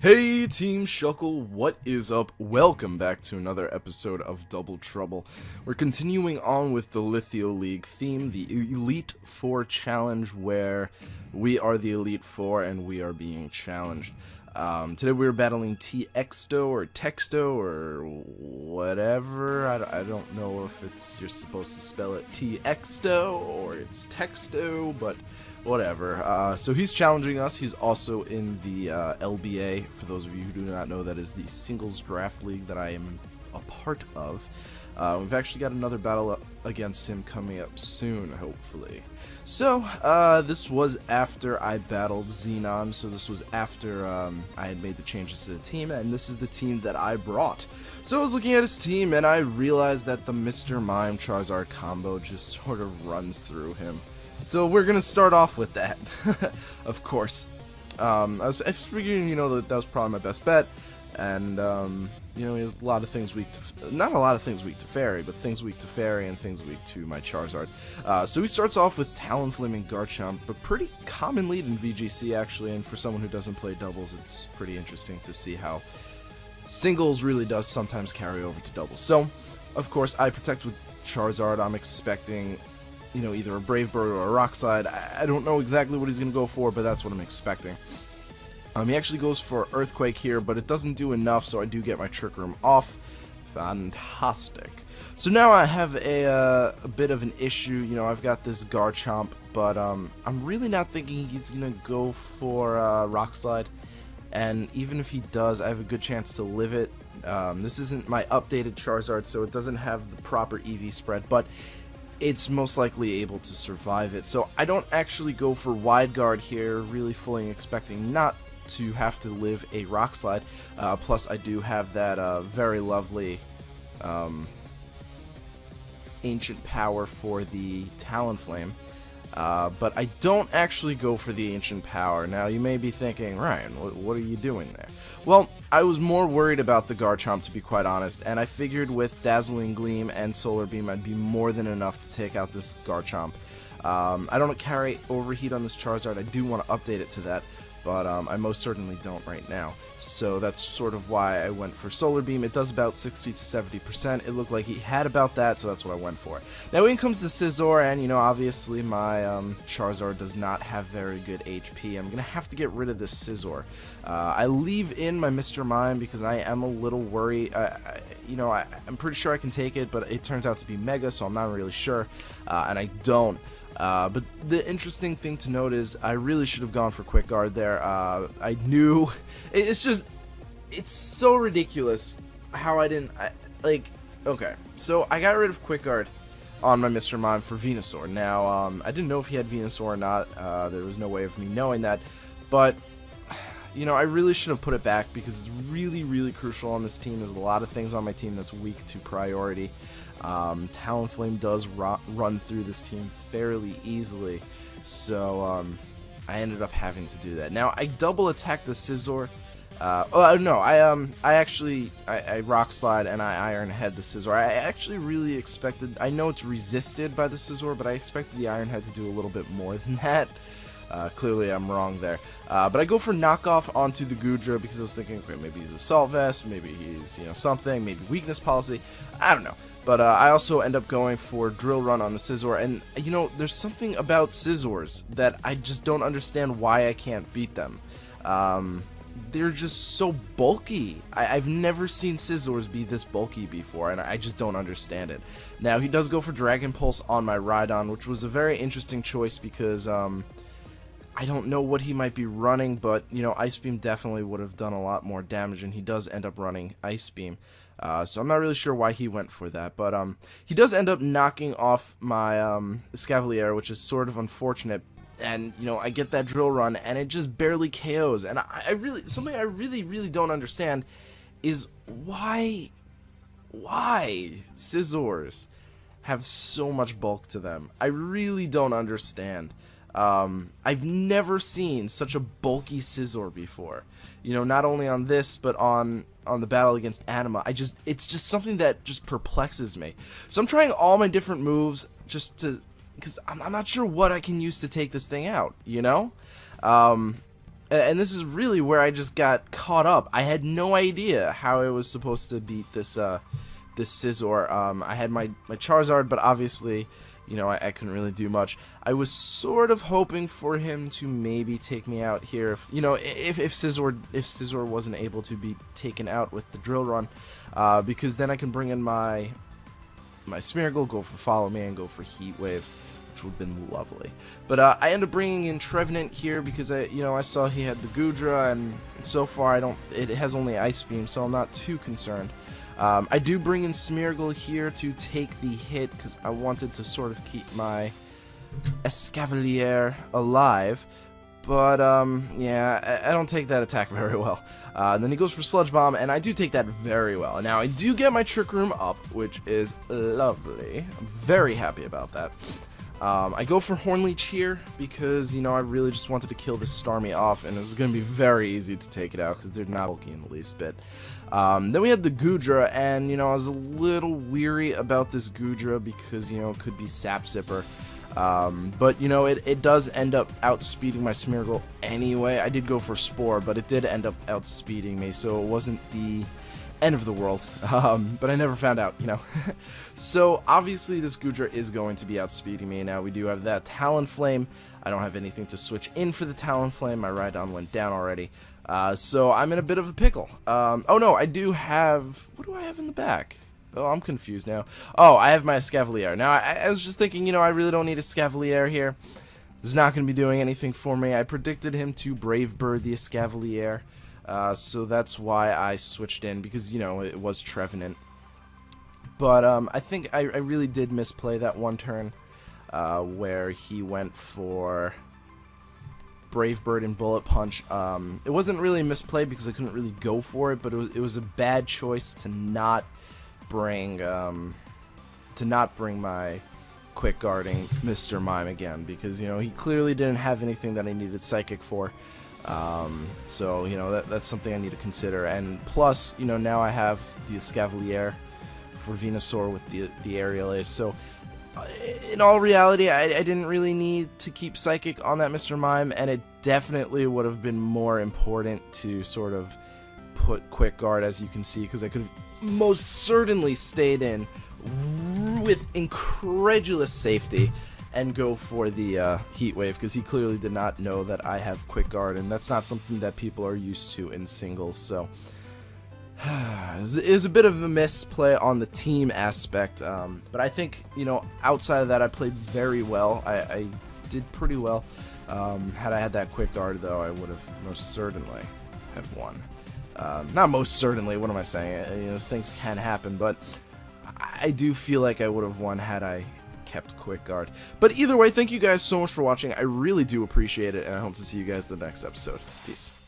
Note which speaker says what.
Speaker 1: Hey Team Shuckle, what is up? Welcome back to another episode of Double Trouble. We're continuing on with the Lithio League theme, the Elite Four Challenge, where we are the Elite Four and we are being challenged. Today we're battling T-Exto or Texto or whatever. I don't know if you're supposed to spell it T-Exto or it's Texto, but whatever. So he's challenging us. He's also in the LBA. For those of you who do not know, that is the singles draft league that I am a part of. We've actually got another battle against him coming up soon, hopefully. So, this was after I battled Xenon, so this was after I had made the changes to the team, and this is the team that I brought. So I was looking at his team, and I realized that the Mr. Mime Charizard combo just sort of runs through him. So we're gonna start off with that, of course. I was figuring, that was probably my best bet, and he has a lot of things weak to, not a lot of things weak to Fairy, but things weak to Fairy and things weak to my Charizard. So he starts off with Talonflame and Garchomp, but pretty common lead in VGC actually, and for someone who doesn't play doubles, it's pretty interesting to see how singles really does sometimes carry over to doubles. So, of course, I protect with Charizard. I'm expecting either a Brave Bird or a Rock Slide. I don't know exactly what he's going to go for, but that's what I'm expecting. He actually goes for Earthquake here, but it doesn't do enough, so I do get my Trick Room off. Fantastic. So now I have a bit of an issue. I've got this Garchomp, but I'm really not thinking he's going to go for Rock Slide. And even if he does, I have a good chance to live it. This isn't my updated Charizard, so it doesn't have the proper EV spread, but it's most likely able to survive it. So I don't actually go for Wide Guard here, really fully expecting not to have to live a Rock Slide. Plus I do have that very lovely Ancient Power for the Talonflame. But I don't actually go for the Ancient Power. Now you may be thinking, Ryan, what are you doing there? Well, I was more worried about the Garchomp, to be quite honest, and I figured with Dazzling Gleam and Solar Beam I'd be more than enough to take out this Garchomp. I don't carry Overheat on this Charizard. I do want to update it to that, but I most certainly don't right now. So that's sort of why I went for Solar Beam. It does about 60 to 70%. It looked like he had about that, so that's what I went for. Now in comes the Scizor, and obviously my Charizard does not have very good HP. I'm going to have to get rid of this Scizor. I leave in my Mr. Mime because I am a little worried. I'm pretty sure I can take it, but it turns out to be Mega, so I'm not really sure, and I don't. But the interesting thing to note is I really should have gone for Quick Guard there. I knew it's so ridiculous how I didn't okay, so I got rid of Quick Guard on my Mr. Mime for Venusaur. Now I didn't know if he had Venusaur or not. There was no way of me knowing that, but I really should have put it back because it's really crucial on this team. There's a lot of things on my team that's weak to priority. Talonflame does run through this team fairly easily, so I ended up having to do that. Now I double attack the Scizor. No, I Rock Slide and I Iron Head the Scizor. I actually really expected, I know it's resisted by the Scizor, but I expected the Iron Head to do a little bit more than that. Clearly I'm wrong there. But I go for knockoff onto the Goodra because I was thinking, okay, maybe he's Assault Vest, maybe he's, something, maybe Weakness Policy, I don't know. But I also end up going for Drill Run on the Scizor, and there's something about Scizors that I just don't understand why I can't beat them. They're just so bulky. I've never seen Scizors be this bulky before, and I just don't understand it. Now, he does go for Dragon Pulse on my Rhydon, which was a very interesting choice because I don't know what he might be running, but Ice Beam definitely would have done a lot more damage, and he does end up running Ice Beam. So I'm not really sure why he went for that, but he does end up knocking off my Escavalier, which is sort of unfortunate. And I get that Drill Run, and it just barely KOs. And something I really don't understand is why Scizors have so much bulk to them. I really don't understand. I've never seen such a bulky Scizor before. Not only on this, but on the battle against Anima. It's just something that just perplexes me. So I'm trying all my different moves just because I'm not sure what I can use to take this thing out, And this is really where I just got caught up. I had no idea how I was supposed to beat this Scizor. I had my Charizard, but obviously, you know, I couldn't really do much. I was sort of hoping for him to maybe take me out here, if Scizor wasn't able to be taken out with the Drill Run, because then I can bring in my Smeargle, go for Follow Me, and go for Heat Wave, which would have been lovely. But I ended up bringing in Trevenant here because I saw he had the Goodra, and so far it has only Ice Beam, so I'm not too concerned. I do bring in Smeargle here to take the hit because I wanted to sort of keep my Escavalier alive, but yeah, I don't take that attack very well. And then he goes for Sludge Bomb, and I do take that very well. Now I do get my Trick Room up, which is lovely. I'm very happy about that. I go for Hornleech here because, I really just wanted to kill this Starmie off, and it was going to be very easy to take it out because they're not bulky in the least bit. Then we had the Goodra, and, I was a little weary about this Goodra because, it could be Sap Zipper. But, it does end up outspeeding my Smeargle anyway. I did go for Spore, but it did end up outspeeding me, so it wasn't the end of the world, but I never found out, So, obviously, this Goodra is going to be outspeeding me. Now, we do have that Talonflame. I don't have anything to switch in for the Talonflame. My Rhydon went down already. So, I'm in a bit of a pickle. Oh, no, I do have... What do I have in the back? Oh, I'm confused now. Oh, I have my Escavalier. Now, I was just thinking, I really don't need a Escavalier here. This is not going to be doing anything for me. I predicted him to Brave Bird the Escavalier. So that's why I switched in, because, it was Trevenant. But, I think I really did misplay that one turn, where he went for Brave Bird and Bullet Punch. It wasn't really a misplay because I couldn't really go for it, but it was a bad choice to not bring my Quick Guarding Mr. Mime again, because, he clearly didn't have anything that I needed Psychic for. So, that's something I need to consider. And plus, now I have the Escavalier for Venusaur with the Aerial Ace. So, in all reality, I didn't really need to keep Psychic on that Mr. Mime, and it definitely would have been more important to sort of put Quick Guard, as you can see, because I could have most certainly stayed in with incredulous safety and go for the Heat Wave, because he clearly did not know that I have Quick Guard, and that's not something that people are used to in singles. So it was a bit of a misplay on the team aspect, but I think, outside of that, I played very well. I did pretty well. Had I had that Quick Guard, though, I would have most certainly have won. Not most certainly, what am I saying? Things can happen, but I do feel like I would have won had I kept Quick Guard. But either way, thank you guys so much for watching. I really do appreciate it, and I hope to see you guys in the next episode. Peace.